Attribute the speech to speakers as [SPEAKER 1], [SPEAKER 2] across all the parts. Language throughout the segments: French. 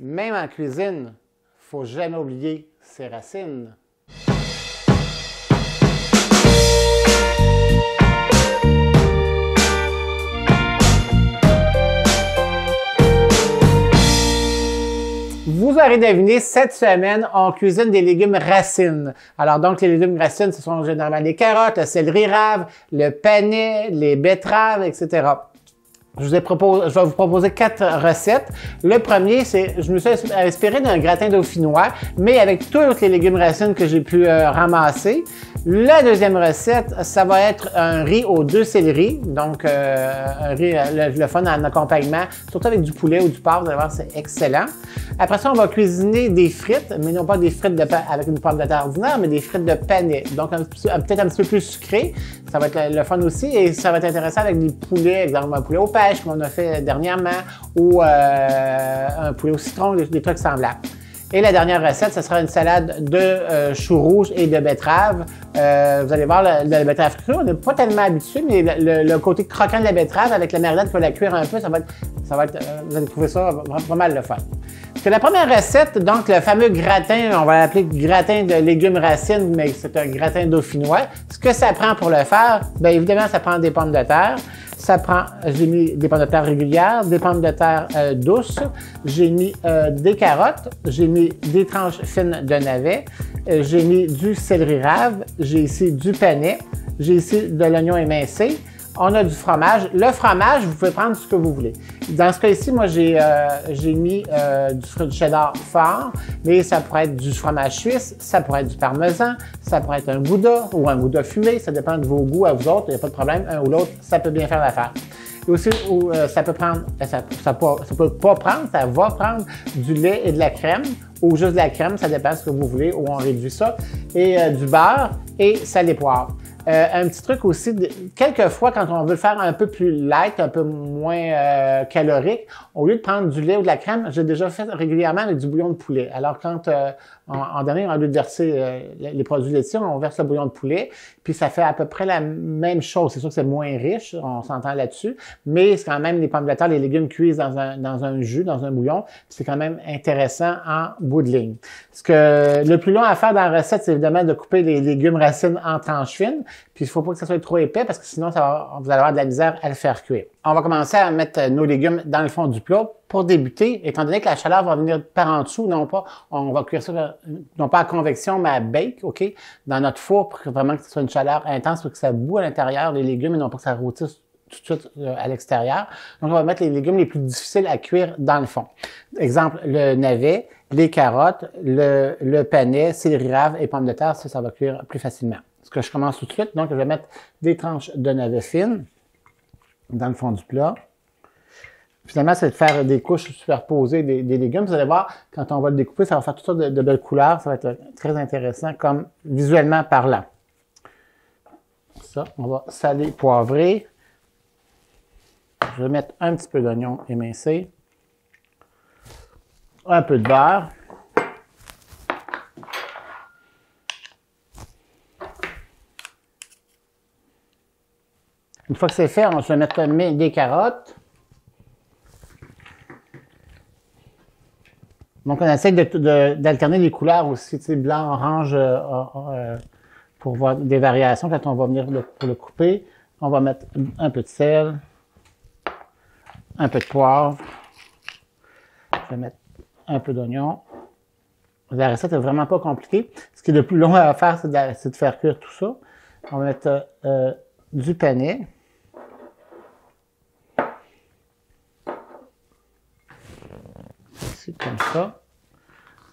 [SPEAKER 1] Même en cuisine, faut jamais oublier ses racines. Vous aurez deviné, cette semaine, on cuisine des légumes racines. Alors donc, les légumes racines, ce sont généralement les carottes, le céleri rave, le panais, les betteraves, etc. Je vais vous proposer 4 recettes. Le premier, c'est, je me suis inspiré d'un gratin dauphinois, mais avec tous les légumes racines que j'ai pu ramasser. La deuxième recette, ça va être un riz aux 2 céleris, donc un riz, le fun en accompagnement, surtout avec du poulet ou du porc, vous allez voir, c'est excellent. Après ça, on va cuisiner des frites, mais non pas des frites avec une pomme de terre ordinaire, mais des frites de panais, donc peut-être un petit peu plus sucré. Ça va être le fun aussi et ça va être intéressant avec des poulets, exemple un poulet aux pêches comme on a fait dernièrement ou un poulet au citron, des trucs semblables. Et la dernière recette, ce sera une salade de choux rouges et de betteraves. Vous allez voir, la betterave crue, on n'est pas tellement habitué, mais le côté croquant de la betterave avec la marinade, il faut la cuire un peu, vous allez trouver ça pas mal le fun. C'est la première recette, donc le fameux gratin, on va l'appeler gratin de légumes racines, mais c'est un gratin dauphinois. Ce que ça prend pour le faire, bien évidemment, ça prend des pommes de terre. J'ai mis des pommes de terre régulières, des pommes de terre douces, j'ai mis des carottes, j'ai mis des tranches fines de navets, j'ai mis du céleri rave, j'ai ici du panais, j'ai ici de l'oignon émincé. On a du fromage. Le fromage, vous pouvez prendre ce que vous voulez. Dans ce cas-ci, moi, j'ai mis du cheddar fort, mais ça pourrait être du fromage suisse, ça pourrait être du parmesan, ça pourrait être un gouda ou un gouda fumé, ça dépend de vos goûts à vous autres, il n'y a pas de problème, un ou l'autre, ça peut bien faire l'affaire. Et aussi, ça peut prendre, ça peut pas prendre, ça va prendre du lait et de la crème, ou juste de la crème, ça dépend de ce que vous voulez, ou on réduit ça, et du beurre et sel et poivre. Un petit truc aussi, quelquefois, quand on veut le faire un peu plus light, un peu moins calorique, au lieu de prendre du lait ou de la crème, j'ai déjà fait régulièrement avec du bouillon de poulet. Alors, quand en dernier, au lieu de verser les produits laitiers, on verse le bouillon de poulet, puis ça fait à peu près la même chose. C'est sûr que c'est moins riche, on s'entend là-dessus, mais c'est quand même les pommes de terre, les légumes cuisent dans un jus, dans un bouillon, c'est quand même intéressant en bout de ligne. Le plus long à faire dans la recette, c'est évidemment de couper les légumes racines en tranches fines, puis il ne faut pas que ça soit trop épais parce que sinon, vous allez avoir de la misère à le faire cuire. On va commencer à mettre nos légumes dans le fond du plat. Pour débuter, étant donné que la chaleur va venir par en dessous, on va cuire ça, non pas à convection, mais à bake, OK, dans notre four pour que vraiment que ce soit une chaleur intense pour que ça boue à l'intérieur, les légumes, et non pas que ça rôtisse tout de suite à l'extérieur. Donc, on va mettre les légumes les plus difficiles à cuire dans le fond. Exemple, le navet, les carottes, le panais, céleri rave et pommes de terre, ça va cuire plus facilement. Ce que je commence tout de suite, donc je vais mettre des tranches de navet fines dans le fond du plat. Finalement, c'est de faire des couches superposées des légumes. Vous allez voir, quand on va le découper, ça va faire toutes sortes de belles couleurs. Ça va être très intéressant comme visuellement parlant. Ça, on va saler, poivrer. Je vais mettre un petit peu d'oignon émincé. Un peu de beurre. Une fois que c'est fait, on va mettre des carottes. Donc, on essaie d'alterner les couleurs aussi, tu sais, blanc, orange, pour voir des variations. Quand on va venir pour le couper, on va mettre un peu de sel, un peu de poivre. Je vais mettre un peu d'oignon. La recette est vraiment pas compliquée. Ce qui est le plus long à faire, c'est de faire cuire tout ça. On va mettre du panais. Ici, comme ça.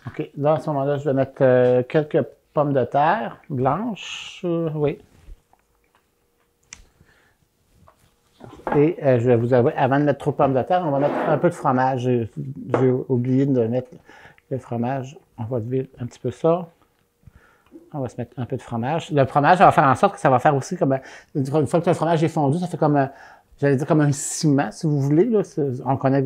[SPEAKER 1] OK. Là, à ce moment-là, je vais mettre quelques pommes de terre blanches. Oui. Et je vais vous avouer, avant de mettre trop de pommes de terre, on va mettre un peu de fromage. J'ai oublié de mettre le fromage. On va lever un petit peu ça. On va se mettre un peu de fromage. Le fromage, ça va faire en sorte que ça va faire aussi comme... Une fois que le fromage est fondu, ça fait comme... J'allais dire comme un ciment, si vous voulez. Là. On connaît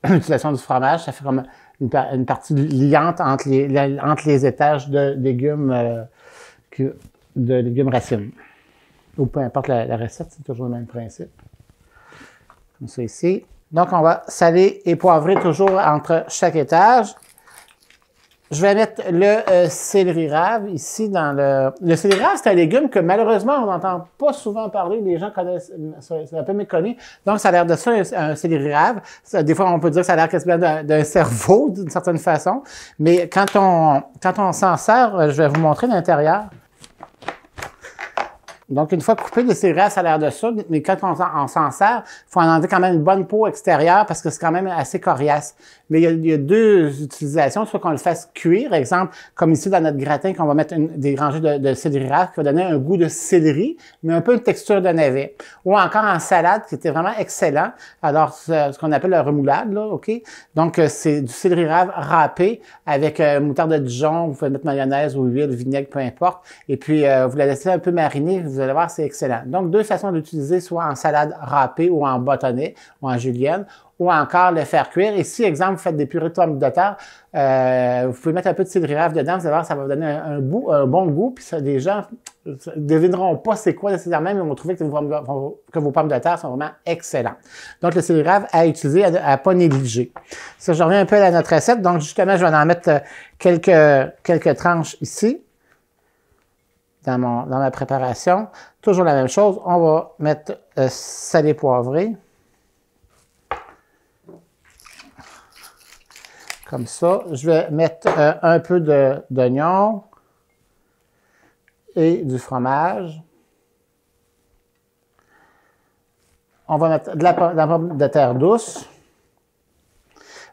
[SPEAKER 1] l'utilisation du fromage. Ça fait comme une partie liante entre les étages de légumes racines. Ou peu importe la recette, c'est toujours le même principe. Comme ça ici. Donc, on va saler et poivrer toujours entre chaque étage. Je vais mettre le céleri rave ici dans le... Le céleri rave, c'est un légume que malheureusement, on n'entend pas souvent parler. Les gens connaissent, c'est un peu méconnu. Donc, ça a l'air de ça, un céleri rave. Des fois, on peut dire que ça a l'air quasiment d'un cerveau, d'une certaine façon. Mais quand on s'en sert, je vais vous montrer l'intérieur. Donc, une fois coupé, le céleri rave, ça a l'air de ça, mais quand on s'en sert, il faut en enlever quand même une bonne peau extérieure parce que c'est quand même assez coriace. Mais il y a deux utilisations, soit qu'on le fasse cuire, exemple, comme ici dans notre gratin, qu'on va mettre des rangées de céleri rave qui va donner un goût de céleri, mais un peu une texture de navet. Ou encore en salade, qui était vraiment excellent. Alors, ce qu'on appelle la remoulade, là, OK? Donc, c'est du céleri rave râpé avec moutarde de Dijon, vous pouvez mettre mayonnaise ou huile, vinaigre, peu importe. Et puis, vous la laissez un peu mariner, vous allez voir, c'est excellent. Donc, deux façons d'utiliser, soit en salade râpée ou en bâtonnet ou en julienne, ou encore le faire cuire. Ici, exemple, vous faites des purées de pommes de terre, vous pouvez mettre un peu de céleri rave dedans, vous allez voir, ça va vous donner un bon goût, puis ça, les gens ne devineront pas c'est quoi nécessairement, mais ils vont trouver que vos pommes de terre sont vraiment excellentes. Donc, le céleri rave à utiliser, à pas négliger. Ça, je reviens un peu à notre recette. Donc, justement, je vais en mettre quelques tranches ici, dans ma préparation. Toujours la même chose, on va mettre salé poivré. Comme ça. Je vais mettre un peu d'oignon et du fromage. On va mettre de la pomme de terre douce.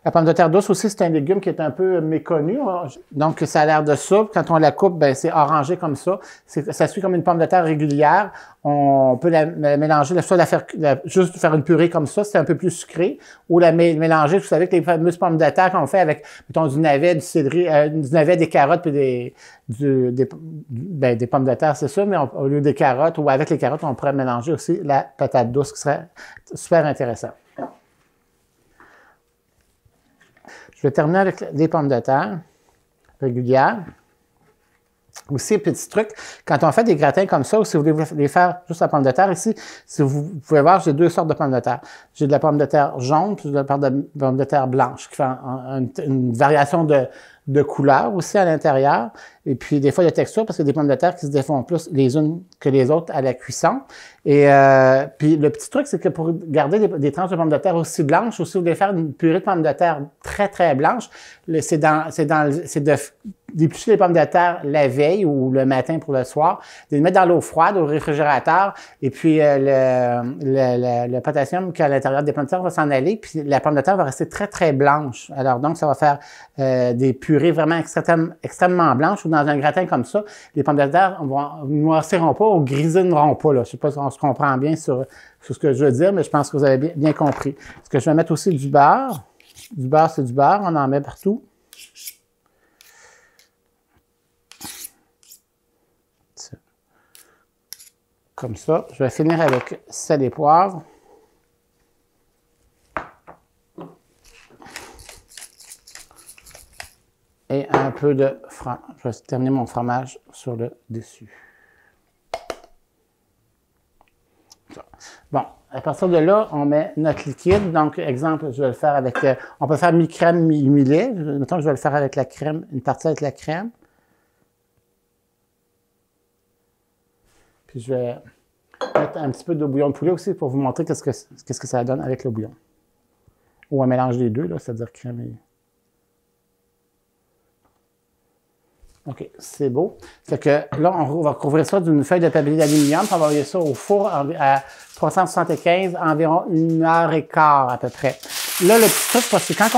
[SPEAKER 1] La pomme de terre douce aussi, c'est un légume qui est un peu méconnu. Donc, ça a l'air de soupe. Quand on la coupe, ben c'est orangé comme ça. Ça suit comme une pomme de terre régulière. On peut la mélanger, soit juste faire une purée comme ça, c'est un peu plus sucré. Ou la mélanger, vous savez que les fameuses pommes de terre qu'on fait avec, mettons, du navet, du céleri, du navet, des carottes, puis des pommes de terre, c'est ça, mais au lieu des carottes, ou avec les carottes, on pourrait mélanger aussi la patate douce, qui serait super intéressant. Je vais terminer avec des pommes de terre régulières. Aussi, petit truc, quand on fait des gratins comme ça, ou si vous voulez les faire juste la pomme de terre, ici, si vous pouvez voir, j'ai deux sortes de pommes de terre. J'ai de la pomme de terre jaune, puis de la pomme de terre blanche, qui fait une variation de couleur aussi à l'intérieur. Et puis, des fois, de texture, parce qu'il y a des pommes de terre qui se défont plus les unes que les autres à la cuisson. Et puis, le petit truc, c'est que pour garder des tranches de pommes de terre aussi blanches, ou si vous voulez faire une purée de pommes de terre très, très blanche, c'est d'éplucher les pommes de terre la veille ou le matin pour le soir, de les mettre dans l'eau froide au réfrigérateur, et puis le potassium qui est à l'intérieur des pommes de terre va s'en aller, puis la pomme de terre va rester très, très blanche. Alors, donc, ça va faire des purées vraiment extrêmement blanches, ou dans un gratin comme ça, les pommes de terre ne noirciront pas ou grisonneront pas. Là. Je ne sais pas si on se comprend bien sur ce que je veux dire, mais je pense que vous avez bien compris. Parce que je vais mettre aussi du beurre. Du beurre, c'est du beurre, on en met partout. Comme ça. Je vais finir avec sel et poivre. Et un peu de fromage. Je vais terminer mon fromage sur le dessus. Bon, à partir de là, on met notre liquide. Donc, exemple, je vais le faire avec... on peut faire mi-crème, mi-lait. Mettons que je vais le faire avec la crème, une partie avec la crème. Puis, je vais mettre un petit peu de bouillon de poulet aussi pour vous montrer qu'est-ce que ça donne avec le bouillon. Ou un mélange des deux, là, c'est-à-dire crème et... OK, c'est beau. Fait que là, on va couvrir ça d'une feuille de papier d'aluminium, puis on va envoyer ça au four à 375, environ 1h15 à peu près. Là, le petit truc, parce que quand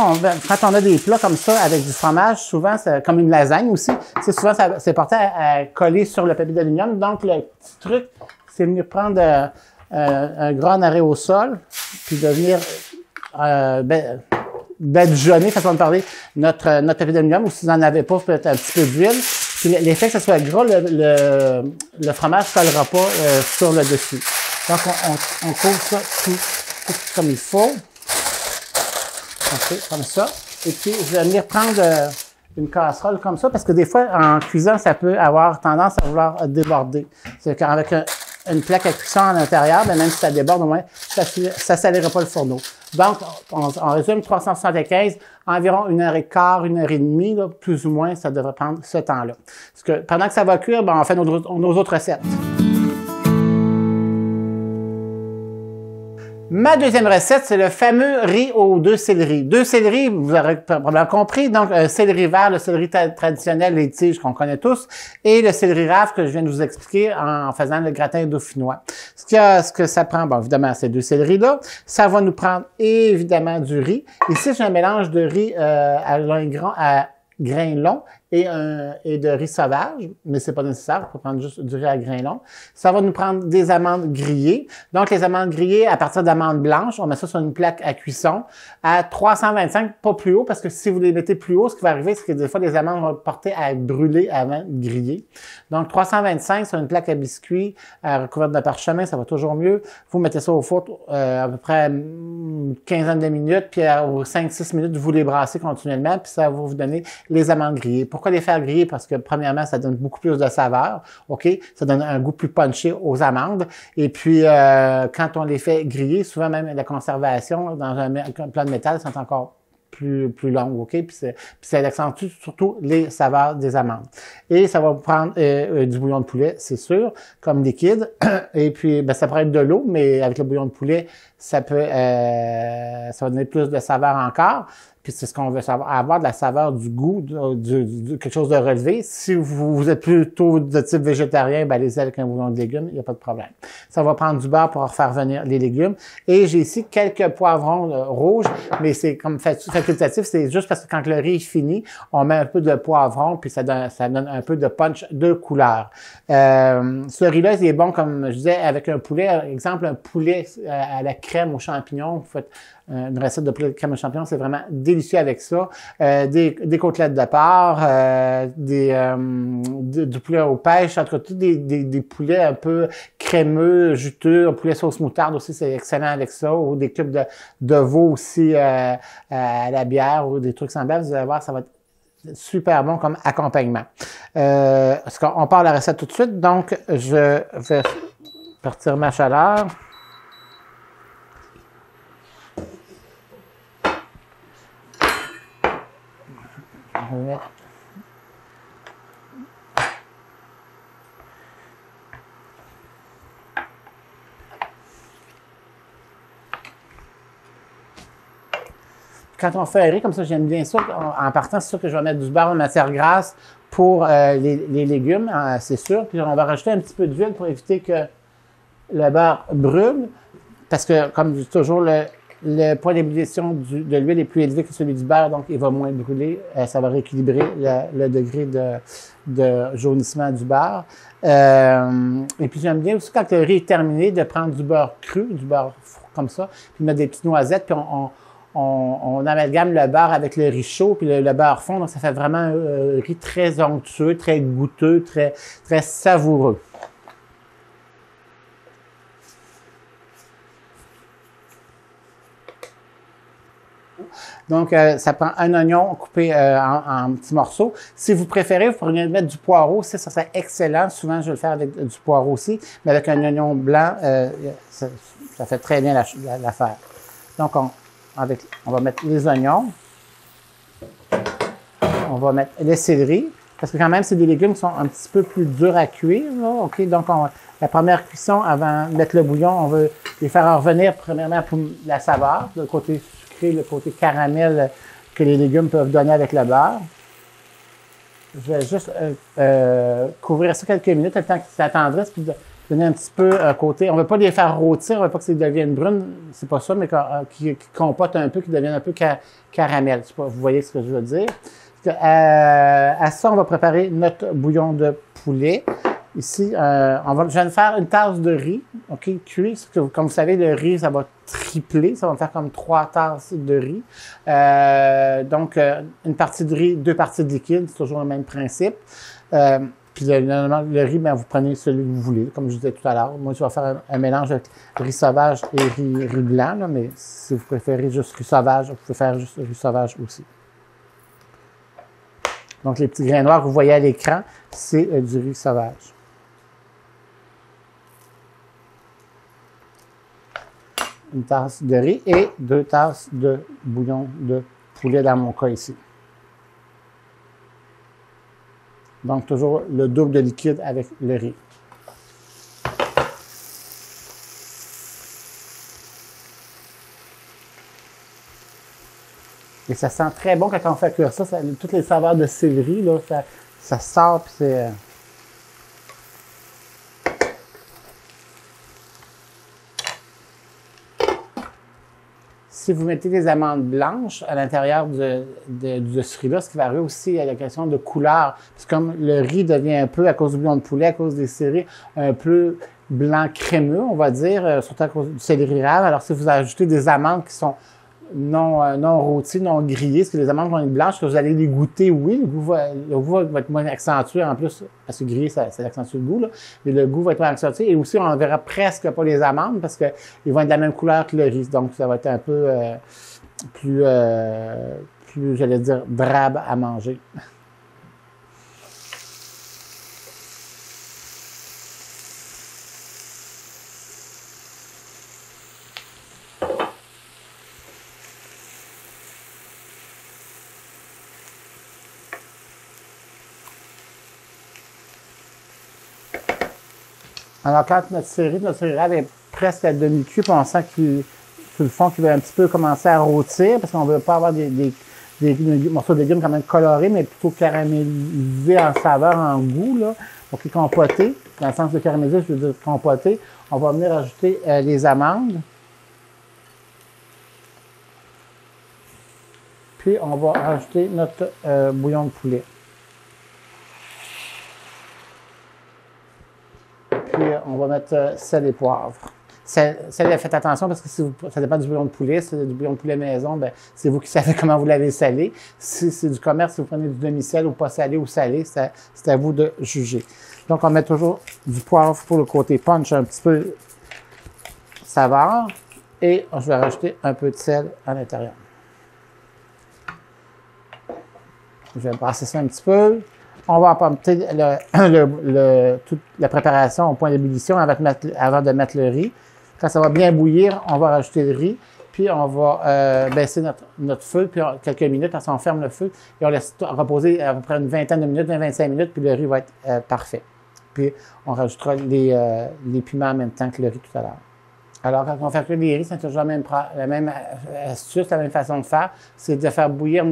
[SPEAKER 1] on a des plats comme ça avec du fromage, souvent, c'est comme une lasagne aussi, souvent, c'est porté à coller sur le papier d'aluminium. Donc, le petit truc, c'est venir prendre un gras arrêt au sol, puis de venir badigeonner, façon de parler, notre papier d'aluminium, ou si vous n'en avez pas, peut-être un petit peu d'huile. Puis l'effet que ça soit gras, le fromage ne collera pas sur le dessus. Donc, on couvre ça tout comme il faut. OK, comme ça. Et puis, je vais venir prendre une casserole comme ça, parce que des fois, en cuisant, ça peut avoir tendance à vouloir déborder. C'est qu'avec une plaque à cuisson à l'intérieur, mais même si ça déborde, au moins, ça ne salira pas le fourneau. Donc, on résume 375, environ 1h15, 1h30, là, plus ou moins, ça devrait prendre ce temps-là. Parce que pendant que ça va cuire, ben, on fait nos autres recettes. Ma deuxième recette, c'est le fameux riz aux 2 céleris. 2 céleris, vous aurez probablement compris, donc un céleri vert, le céleri traditionnel, les tiges qu'on connaît tous, et le céleri rave que je viens de vous expliquer en faisant le gratin dauphinois. Ce que ça prend, bon, évidemment, ces 2 céleris-là, ça va nous prendre évidemment du riz. Ici, j'ai un mélange de riz à grains longs et de riz sauvage, mais c'est pas nécessaire, on peut prendre juste du riz à grains longs. Ça va nous prendre des amandes grillées. Donc, les amandes grillées, à partir d'amandes blanches, on met ça sur une plaque à cuisson à 325, pas plus haut, parce que si vous les mettez plus haut, ce qui va arriver, c'est que des fois, les amandes vont porter à brûler avant de griller. Donc, 325 sur une plaque à biscuits recouverte de parchemin, ça va toujours mieux. Vous mettez ça au four à peu près une quinzaine de minutes, puis aux 5-6 minutes, vous les brassez continuellement, puis ça va vous donner les amandes grillées. Pourquoi les faire griller? Parce que, premièrement, ça donne beaucoup plus de saveur, OK? Ça donne un goût plus punché aux amandes. Et puis, quand on les fait griller, souvent même la conservation dans un plat de métal, c'est encore plus longue, OK? Puis ça accentue surtout les saveurs des amandes. Et ça va vous prendre du bouillon de poulet, c'est sûr, comme liquide. Et puis, ben, ça pourrait être de l'eau, mais avec le bouillon de poulet, ça va donner plus de saveur encore. Puis c'est ce qu'on veut savoir, avoir de la saveur, du goût, quelque chose de relevé. Si vous êtes plutôt de type végétarien, ben allez-y avec un bouillon de légumes, il n'y a pas de problème. Ça va prendre du beurre pour refaire venir les légumes. Et j'ai ici quelques poivrons rouges, mais c'est comme facultatif, c'est juste parce que quand le riz est fini, on met un peu de poivron, puis ça donne un peu de punch de couleur. Ce riz-là, il est bon, comme je disais, avec un poulet. Exemple, un poulet à la crème aux champignons. Vous faites une recette de poulet de crème aux champignons, c'est vraiment délicieux avec ça. Des côtelettes de porc, du poulet aux pêches, entre tout des poulets un peu crémeux, juteux, un poulet sauce moutarde aussi, c'est excellent avec ça, ou des cubes de veau aussi à la bière, ou des trucs semblables, vous allez voir, ça va être super bon comme accompagnement. On part la recette tout de suite, donc je vais partir ma chaleur. Quand on fait un riz comme ça, j'aime bien ça. En partant, c'est sûr que je vais mettre du beurre de matière grasse pour les légumes, c'est sûr. Puis on va rajouter un petit peu d'huile pour éviter que le beurre brûle. Parce que, comme je dis toujours, le point d'ébullition de l'huile est plus élevé que celui du beurre, donc il va moins brûler. Ça va rééquilibrer le degré de jaunissement du beurre. Et puis j'aime bien aussi, quand le riz est terminé, de prendre du beurre cru, du beurre comme ça, puis mettre des petites noisettes, puis on amalgame le beurre avec le riz chaud, puis le beurre fond, donc ça fait vraiment un riz très onctueux, très goûteux, très, très savoureux. Donc, ça prend un oignon coupé en petits morceaux. Si vous préférez, vous pourriez mettre du poireau. Ça serait excellent. Souvent, je vais le faire avec du poireau aussi. Mais avec un oignon blanc, ça fait très bien l'affaire. Donc, on va mettre les oignons. On va mettre les céleris. Parce que quand même, c'est des légumes qui sont un petit peu plus durs à cuire. Là. OK? Donc, la première cuisson, avant de mettre le bouillon, on veut les faire revenir premièrement pour la saveur, le côté sucré, le côté caramel que les légumes peuvent donner avec le beurre. Je vais juste couvrir ça quelques minutes, le temps qu'ils s'attendrissent, puis donner un petit peu un côté. On ne veut pas les faire rôtir, on ne veut pas que ça devienne brune, c'est pas ça, mais qui compote un peu, qui devienne un peu caramel. Je sais pas, vous voyez ce que je veux dire? À ça, on va préparer notre bouillon de poulet. Ici, je vais faire une tasse de riz, OK, cuit. Comme vous savez, le riz, ça va tripler. Ça va me faire comme 3 tasses de riz. Donc, une partie de riz, 2 parties de liquide. C'est toujours le même principe. Puis le riz, ben, vous prenez celui que vous voulez, comme je disais tout à l'heure. Moi, je vais faire un mélange avec riz sauvage et riz blanc, là, mais si vous préférez juste riz sauvage, vous pouvez faire juste riz sauvage aussi. Donc, les petits grains noirs que vous voyez à l'écran, c'est du riz sauvage. une tasse de riz et 2 tasses de bouillon de poulet dans mon cas ici. Donc, toujours le double de liquide avec le riz. Et ça sent très bon quand on fait cuire ça. Toutes les saveurs de céleri, là, ça sort, puis c'est... Si vous mettez des amandes blanches à l'intérieur de ce riz-là, ce qui va arriver aussi à la question de couleur. Parce que comme le riz devient un peu, à cause du bouillon de poulet, à cause des céleri, un peu blanc crémeux, on va dire, surtout à cause du céleri rave. Alors, si vous ajoutez des amandes qui sont non rôties, non grillées, parce que les amandes vont être blanches, que vous allez les goûter, oui, le goût va être moins accentué en plus, parce que grillé, ça accentue le goût, là, mais le goût va être moins accentué, et aussi, on ne verra presque pas les amandes, parce qu'ils vont être de la même couleur que le riz, donc ça va être un peu plus, j'allais dire, drabe à manger. Alors, quand notre céleri rave est presque à demi-cuit, puis on sent sur le fond qu'il va un petit peu commencer à rôtir, parce qu'on ne veut pas avoir des morceaux de légumes quand même colorés, mais plutôt caramélisés en saveur, en goût, là. Donc, compotés. Dans le sens de caraméliser, je veux dire compotés. On va venir ajouter les amandes. Puis, on va ajouter notre bouillon de poulet. Puis, on va mettre sel et poivre. Sel, faites attention parce que ça dépend du bouillon de poulet. Si c'est du bouillon de poulet maison, ben, c'est vous qui savez comment vous l'avez salé. Si c'est du commerce, si vous prenez du demi-sel ou pas salé ou salé, c'est à vous de juger. Donc, on met toujours du poivre pour le côté punch, un petit peu saveur. Et je vais rajouter un peu de sel à l'intérieur. Je vais passer ça un petit peu. On va apporter toute la préparation au point d'ébullition avant de mettre le riz. Quand ça va bien bouillir, on va rajouter le riz, puis on va baisser notre feu, puis quelques minutes, on ferme le feu, et on laisse reposer à peu près une vingtaine de minutes, 20-25 minutes, puis le riz va être parfait. Puis on rajoutera les piments en même temps que le riz tout à l'heure. Alors, quand on fait cuire les riz, c'est toujours la même astuce, la même façon de faire. C'est de faire bouillir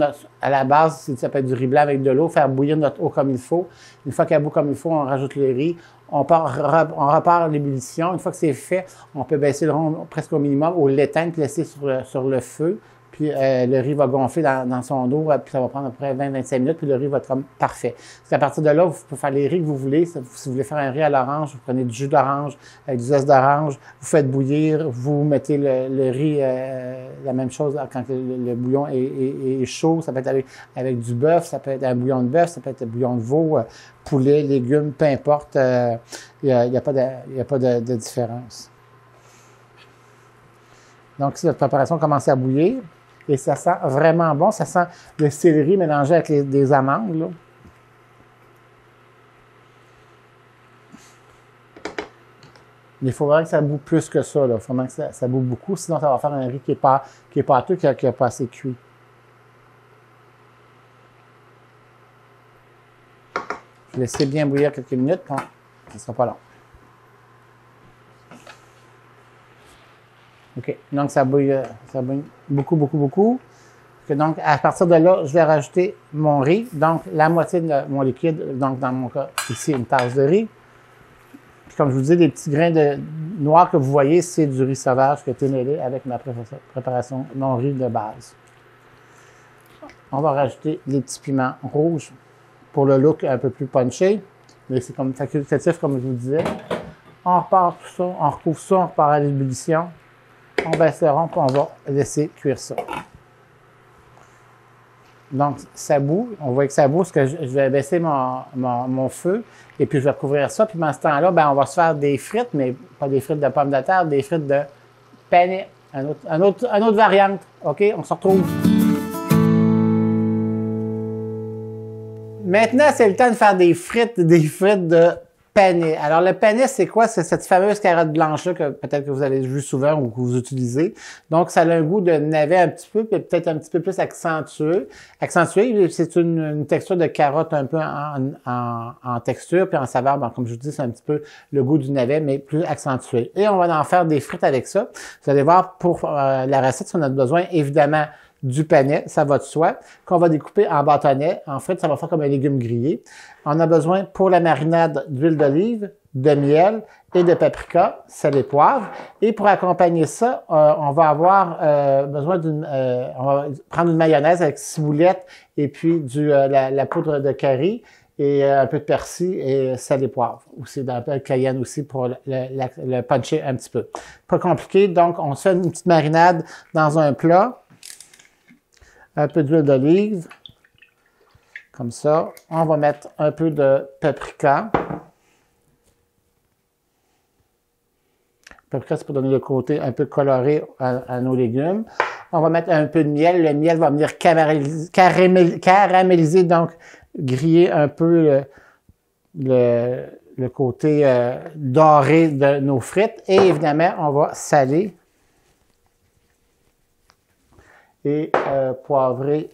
[SPEAKER 1] à la base, ça peut être du riz blanc avec de l'eau, faire bouillir notre eau comme il faut. Une fois qu'elle bout comme il faut, on rajoute le riz. On repart l'ébullition. Une fois que c'est fait, on peut baisser le rond presque au minimum ou l'éteindre puis laisser sur le feu. Puis le riz va gonfler dans son eau, puis ça va prendre à peu près 20-25 minutes, puis le riz va être comme parfait. À partir de là, vous pouvez faire les riz que vous voulez. Si vous voulez faire un riz à l'orange, vous prenez du jus d'orange avec du zeste d'orange, vous faites bouillir, vous mettez le riz, la même chose quand le bouillon est chaud. Ça peut être avec du bœuf, ça peut être un bouillon de bœuf, ça peut être un bouillon de veau, poulet, légumes, peu importe. Il n'y a pas de différence. Donc, si votre préparation commence à bouillir, et ça sent vraiment bon. Ça sent le céleri mélangé avec des amandes, là. Il faut vraiment que ça boue plus que ça, là. Il faut vraiment que ça boue beaucoup, sinon ça va faire un riz qui est pâteux, qui n'est pas assez cuit. Je vais laisser bien bouillir quelques minutes, ça ne sera pas long. OK. Donc, ça bouille beaucoup, beaucoup, beaucoup. Donc, à partir de là, je vais rajouter mon riz. Donc, la moitié de mon liquide. Donc, dans mon cas, ici, une tasse de riz. Puis, comme je vous dis, les petits grains de noir que vous voyez, c'est du riz sauvage qui a été mêlé avec ma préparation non-riz de base. On va rajouter les petits piments rouges pour le look un peu plus punché. Mais c'est comme facultatif, comme je vous disais. On repart tout ça, on recouvre ça, on repart à l'ébullition. On baisse le rond, puis on va laisser cuire ça. Donc, ça bout. On voit que ça bout, parce que je vais baisser mon feu, et puis je vais recouvrir ça. Puis, dans ce temps-là, ben, on va se faire des frites, mais pas des frites de pommes de terre, des frites de penne. Une autre variante. OK? On se retrouve. Maintenant, c'est le temps de faire des frites de panais. Alors, le panais, c'est quoi? C'est cette fameuse carotte blanche-là que peut-être que vous avez vu souvent ou que vous utilisez. Donc, ça a un goût de navet un petit peu, puis peut-être un petit peu plus accentué. C'est une texture de carotte un peu en texture, puis en saveur. Bon, comme je vous dis, c'est un petit peu le goût du navet, mais plus accentué. Et on va en faire des frites avec ça. Vous allez voir, pour la recette, si on a besoin, évidemment, du panais, ça va de soi, qu'on va découper en bâtonnets. En fait, ça va faire comme un légume grillé. On a besoin pour la marinade d'huile d'olive, de miel et de paprika, sel et poivre. Et pour accompagner ça, on va avoir besoin on va prendre une mayonnaise avec ciboulette et puis la poudre de curry et un peu de persil et sel et poivre. Aussi un peu de cayenne aussi pour le puncher un petit peu. Pas compliqué, donc on se fait une petite marinade dans un plat. Un peu d'huile d'olive, comme ça. On va mettre un peu de paprika. Paprika, c'est pour donner le côté un peu coloré à nos légumes. On va mettre un peu de miel. Le miel va venir caraméliser, donc griller un peu le côté doré de nos frites. Et évidemment, on va saler et poivrer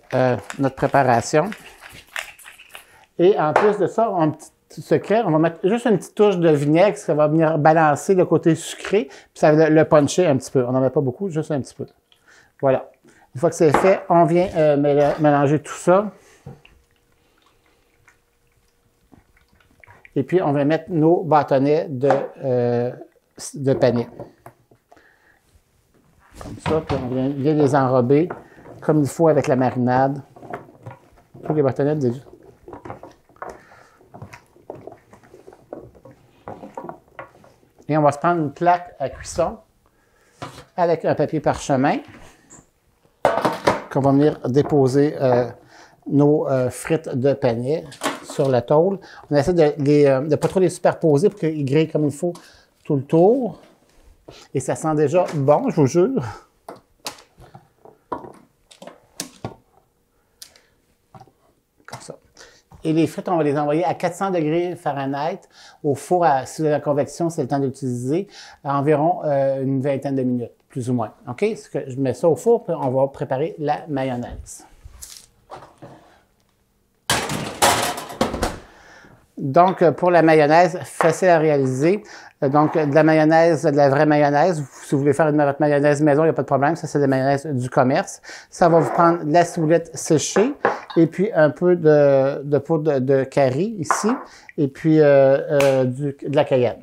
[SPEAKER 1] notre préparation. Et en plus de ça, un petit secret, on va mettre juste une petite touche de vinaigre, ça va venir balancer le côté sucré, puis ça va le puncher un petit peu. On n'en met pas beaucoup, juste un petit peu. Voilà. Une fois que c'est fait, on vient mélanger tout ça. Et puis, on va mettre nos bâtonnets de panais. Comme ça, puis on vient les enrober comme il faut avec la marinade. Pour les bâtonnets déjà. Et on va se prendre une plaque à cuisson avec un papier parchemin qu'on va venir déposer nos frites de panais sur la tôle. On essaie de pas trop les superposer pour qu'ils grillent comme il faut tout le tour. Et ça sent déjà bon, je vous jure. Comme ça. Et les frites, on va les envoyer à 400 degrés Fahrenheit au four, si la convection, c'est le temps d'utiliser, à environ une vingtaine de minutes, plus ou moins. OK? Je mets ça au four, puis on va préparer la mayonnaise. Donc, pour la mayonnaise, facile à réaliser. Donc, de la mayonnaise, de la vraie mayonnaise. Si vous voulez faire votre mayonnaise maison, il n'y a pas de problème. Ça, c'est de la mayonnaise du commerce. Ça va vous prendre de la ciboulette séchée et puis un peu de poudre de curry ici et puis de la cayenne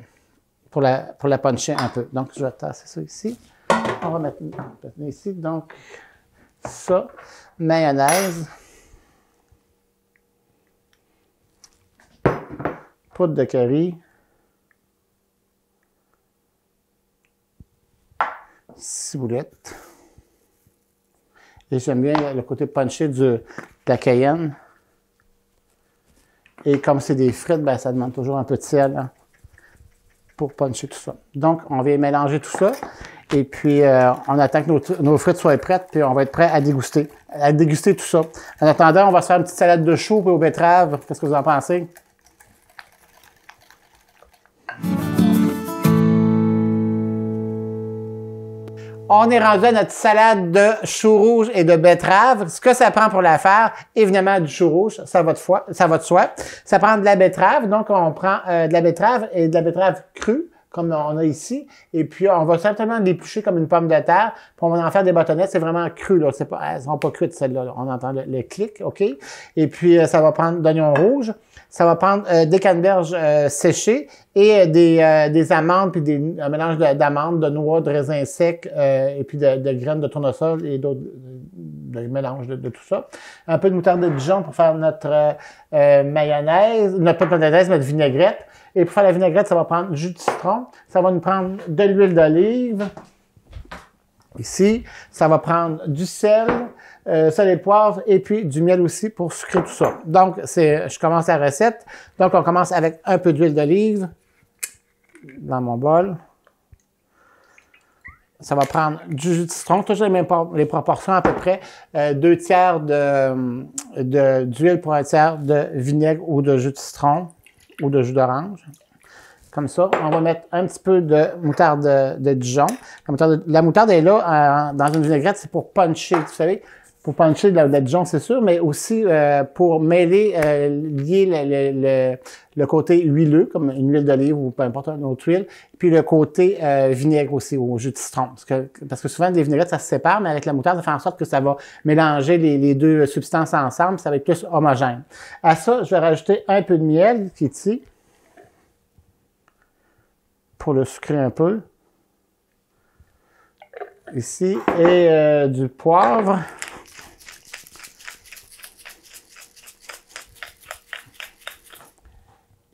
[SPEAKER 1] pour la puncher un peu. Donc, je vais tasser ça ici. On va mettre ici. Donc, ça, mayonnaise. Poudre de curry, ciboulette, et j'aime bien le côté punché de la cayenne. Et comme c'est des frites, ben, ça demande toujours un peu de sel hein, pour puncher tout ça. Donc, on vient mélanger tout ça, et puis on attend que nos frites soient prêtes, puis on va être prêt à déguster tout ça. En attendant, on va se faire une petite salade de choux et aux betteraves. Qu'est-ce que vous en pensez? On est rendu à notre salade de choux rouges et de betteraves. Ce que ça prend pour la faire, évidemment, du chou rouge, ça va de soi. Ça prend de la betterave, donc on prend de la betterave et de la betterave crue, comme on a ici. Et puis, on va simplement l'éplucher comme une pomme de terre, puis on va en faire des bâtonnets. C'est vraiment cru, là. Elles sont pas cuites, celles-là. On entend le clic, OK? Et puis, ça va prendre d'oignons rouges. Ça va prendre des canneberges séchées et des amandes, puis un mélange d'amandes, de noix, de raisins secs et puis de graines de tournesol et d'autres mélange de tout ça. Un peu de moutarde de Dijon pour faire notre mayonnaise, pas de mayonnaise, mais de vinaigrette. Et pour faire la vinaigrette, ça va prendre du jus de citron. Ça va nous prendre de l'huile d'olive. Ici, ça va prendre du sel, sel et poivre, et puis du miel aussi pour sucrer tout ça. Donc, je commence la recette. Donc, on commence avec un peu d'huile d'olive dans mon bol. Ça va prendre du jus de citron, toujours les proportions à peu près. 2 tiers d'huile pour 1 tiers de vinaigre ou de jus de citron ou de jus d'orange. comme ça. On va mettre un petit peu de moutarde de Dijon. La moutarde est là dans une vinaigrette, c'est pour puncher, vous savez. Pour puncher de la Dijon, c'est sûr, mais aussi pour mêler, lier le côté huileux, comme une huile d'olive ou peu importe une autre huile, puis le côté vinaigre aussi, au jus de citron. Parce que souvent, des vinaigrettes, ça se sépare, mais avec la moutarde, ça fait en sorte que ça va mélanger les deux substances ensemble, ça va être plus homogène. À ça, je vais rajouter un peu de miel, qui est ici, pour le sucrer un peu. Ici, et du poivre.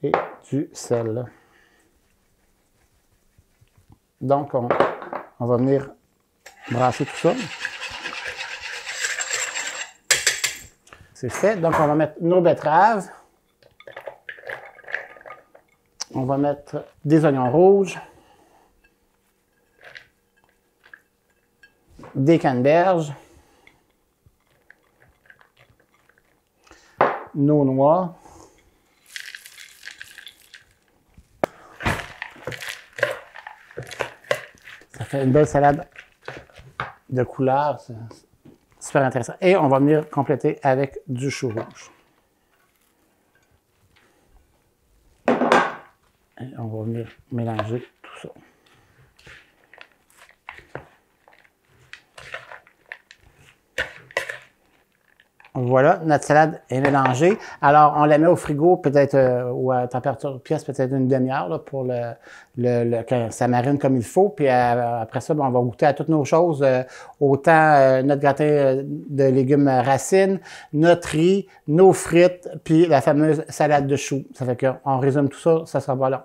[SPEAKER 1] Et du sel. Donc, on va venir brasser tout ça. C'est fait. Donc, on va mettre nos betteraves. On va mettre des oignons rouges. Des canneberges. Nos noix. Ça fait une belle salade de couleur, c'est super intéressant. Et on va venir compléter avec du chou rouge. Et on va venir mélanger tout ça. Voilà, notre salade est mélangée. Alors, on la met au frigo peut-être ou à température pièce peut-être une demi-heure pour que ça marine comme il faut. Puis après ça, on va goûter à toutes nos choses. Autant notre gratin de légumes racines, notre riz, nos frites, puis la fameuse salade de choux. Ça fait qu'on résume tout ça, ça sera pas long.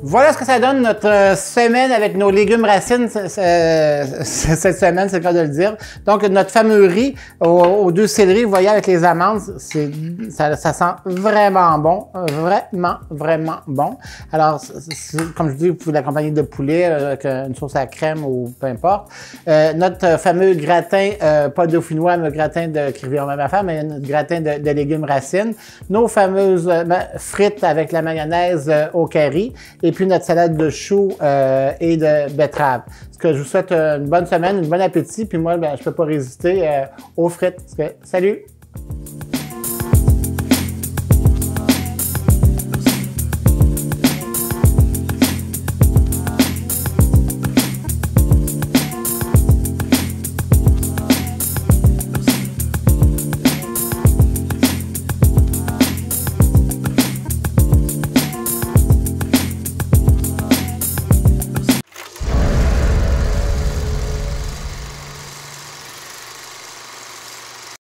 [SPEAKER 1] Voilà ce que ça donne notre semaine avec nos légumes racines cette semaine, c'est le cas de le dire. Donc, notre fameux riz aux 2 céleris, vous voyez, avec les amandes, ça sent vraiment bon. Vraiment bon. Alors, comme je vous dis, vous pouvez l'accompagner de poulet avec une sauce à crème ou peu importe. Notre fameux gratin, pas dauphinois, mais gratin qui revient à même affaire, mais notre gratin de légumes racines. Nos fameuses frites avec la mayonnaise au curry. Et puis notre salade de choux et de betterave. Ce que je vous souhaite une bonne semaine, un bon appétit. Puis moi, je ne peux pas résister aux frites. Salut!